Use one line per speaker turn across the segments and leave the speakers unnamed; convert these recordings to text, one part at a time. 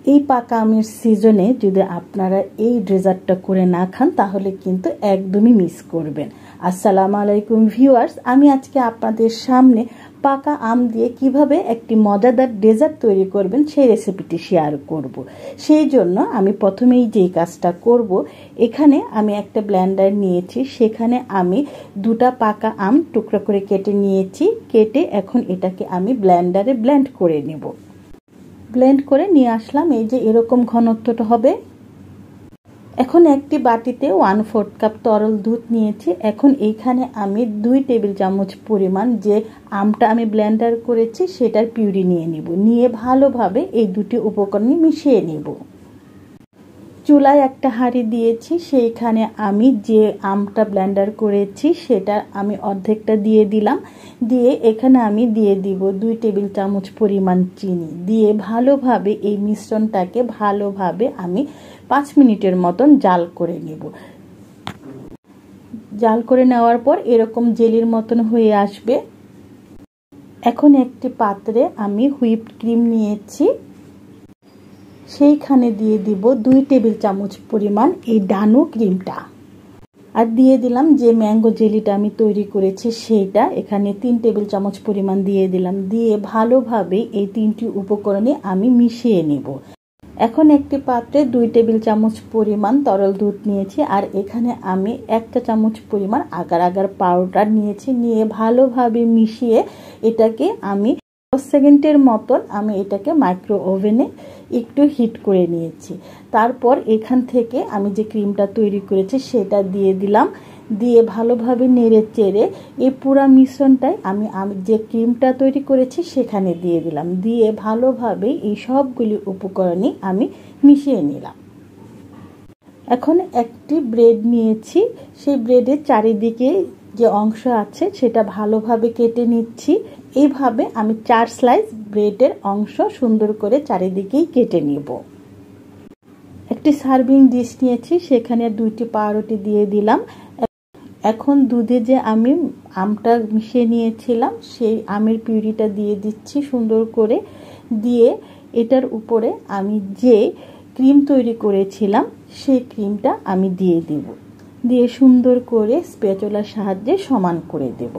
এই পাকা আমের সিজনে যদি আপনারা এই ডেজার্টটা করে না খান তাহলে কিন্তু একদমই মিস করবেন। আসসালামু আলাইকুম ভিউয়ার্স, আমি আজকে আপনাদের সামনে পাকা আম দিয়ে কিভাবে একটি মজাদার ডেজার্ট তৈরি করবেন সেই রেসিপিটি শেয়ার করব। সেই জন্য আমি প্রথমেই যেই কাজটা করব, এখানে আমি একটা ব্লেন্ডার নিয়েছি, সেখানে আমি দুটা পাকা আম টুকরো করে কেটে নিয়েছি। কেটে এখন এটাকে আমি ব্লেন্ডারে ব্লেন্ড করে নেব। ব্লেন্ড করে নিয়ে আসলাম, এই যে এরকম ঘনত্বটা হবে। এখন একটি বাটিতে 1/4 কাপ তরল দুধ নিয়েছি। এখন এইখানে আমি 2 টেবিল চামচ পরিমাণ যে আমটা আমি ব্লেন্ডার করেছি সেটার পিউরি নিয়ে নিব। নিয়ে ভালোভাবে এই দুটি উপকরণ মিশিয়ে নেব। চুলায় একটা হাঁড়ি দিয়েছি, সেইখানে আমি যে আমটা ব্লেন্ডার করেছি সেটা আমি অর্ধেকটা দিয়ে দিলাম। দিয়ে এখানে আমি দিয়ে দিব 2 টেবিল চামচ পরিমাণ চিনি। দিয়ে ভালোভাবে এই মিশ্রণটাকে ভালোভাবে আমি 5 মিনিটের মতন জাল করে নেব। জাল করে নেওয়ার পর এরকম জেলির মতন হয়ে আসবে। এখন একটি পাত্রে আমি হুইপড ক্রিম নিয়েছি, সেইখানে দিয়ে দিব 2 টেবিল চামচ পরিমাণ এই ডানো ক্রিমটা। আর দিয়ে দিলাম যে ম্যাঙ্গো জেলিটা আমি তৈরি করেছি সেইটা, এখানে 3 টেবিল চামচ পরিমাণ দিয়ে দিলাম। দিয়ে ভালোভাবে এই 3টি উপকরণে আমি মিশিয়ে নেব। এখন একটি পাত্রে 2 টেবিল চামচ পরিমাণ তরল দুধ নিয়েছি, আর এখানে আমি 1 চামচ পরিমাণ আগার আগার পাউডার নিয়েছি। নিয়ে ভালোভাবে মিশিয়ে এটাকে আমি 10 সেকেন্ডের মতন আমি এটাকে মাইক্রো ওভেনে একটু হিট করে নিয়েছি। তারপর এখান থেকে আমি যে ক্রিমটা তৈরি করেছি সেটা দিয়ে দিলাম। দিয়ে ভালোভাবে নেড়ে চেড়ে এই পুরো মিশ্রণটাই আমি যে ক্রিমটা তৈরি করেছি সেখানে দিয়ে দিলাম। দিয়ে ভালোভাবে এই সবগুলি উপকরণই আমি মিশিয়ে নিলাম। এখন একটি ব্রেড নিয়েছি, সেই ব্রেডের চারিদিকে যে অংশ আছে সেটা ভালোভাবে কেটে নিচ্ছি। এইভাবে আমি 4 স্লাইস ব্রেডের অংশ সুন্দর করে চারিদিকেই কেটে নিব। একটি সার্ভিং ডিশ নিয়েছি, সেখানে 2টি পাউরুটি দিয়ে দিলাম। এখন দুধে যে আমি আমটা মিশিয়ে নিয়েছিলাম সেই আমের পিউরিটা দিয়ে দিচ্ছি সুন্দর করে। দিয়ে এটার উপরে আমি যে ক্রিম তৈরি করেছিলাম সেই ক্রিমটা আমি দিয়ে দিব। দিয়ে সুন্দর করে স্প্যাচুলার সাহায্যে সমান করে দেব।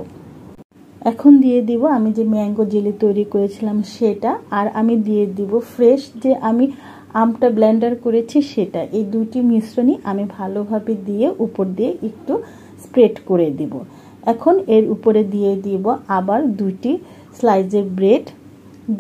এখন দিয়ে দিব আমি যে ম্যাঙ্গো জেলি তৈরি করেছিলাম সেটা, আর আমি দিয়ে দিব ফ্রেশ যে আমি আমটা ব্লেন্ডার করেছি সেটা। এই দুটি মিশ্রণই আমি ভালোভাবে দিয়ে উপর দিয়ে একটু স্প্রেড করে দিব। এখন এর উপরে দিয়ে দিব আবার 2টি স্লাইসের ব্রেড।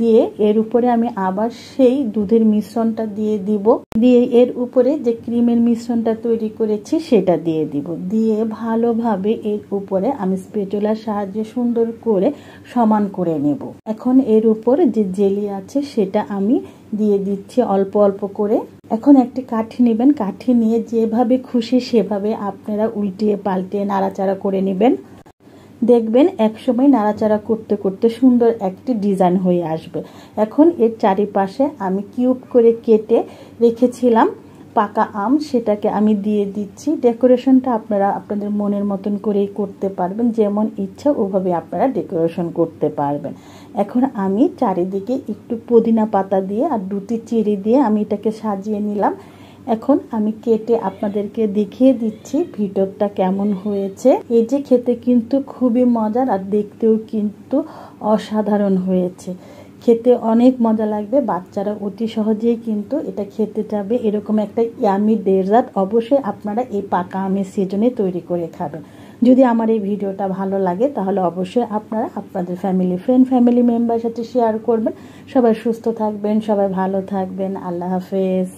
দিয়ে এর উপরে আমি আবার সেই দুধের মিশ্রণটা দিয়ে দিব। দিয়ে এর উপরে যে ক্রিমের মিশ্রণটা তৈরি করেছি সেটা দিয়ে দিব। দিয়ে ভালোভাবে এর উপরে আমি স্প্যাচুলার সাহায্যে সুন্দর করে সমান করে নেব। এখন এর উপরে যে জেলি আছে সেটা আমি দিয়ে দিচ্ছি অল্প অল্প করে। এখন একটি কাঠি নেবেন, কাঠি নিয়ে যেভাবে খুশি সেভাবে আপনারা উল্টিয়ে পাল্টে নাড়াচাড়া করে নেবেন। দেখবেন একসময় নাড়াচাড়া করতে করতে সুন্দর একটি ডিজাইন হয়ে আসবে। এখন এর চারিপাশে আমি কিউব করে কেটে রেখেছিলাম পাকা আম, সেটাকে আমি দিয়ে দিচ্ছি। ডেকোরেশনটা আপনারা আপনাদের মনের মতন করেই করতে পারবেন, যেমন ইচ্ছা ওভাবে আপনারা ডেকোরেশন করতে পারবেন। এখন আমি চারিদিকে একটু পুদিনা পাতা দিয়ে আর 2টি চেরি দিয়ে আমি এটাকে সাজিয়ে নিলাম। এখন আমি কেটে আপনাদেরকে দেখিয়ে দিচ্ছি ভিতরটা কেমন হয়েছে। এই যে খেতে কিন্তু খুবই মজার আর দেখতেও কিন্তু অসাধারণ হয়েছে। খেতে অনেক মজা লাগবে, বাচ্চারা অতি সহজেই কিন্তু এটা খেতে যাবে। এরকম একটা ইয়ামি ডেজার্ট অবশ্যই আপনারা এই পাকা আমের সিজনে তৈরি করে খাবেন। যদি আমার এই ভিডিওটা ভালো লাগে তাহলে অবশ্যই আপনারা আপনাদের ফ্যামিলি মেম্বারের সাথে শেয়ার করবেন। সবাই সুস্থ থাকবেন, সবাই ভালো থাকবেন। আল্লাহ হাফেজ।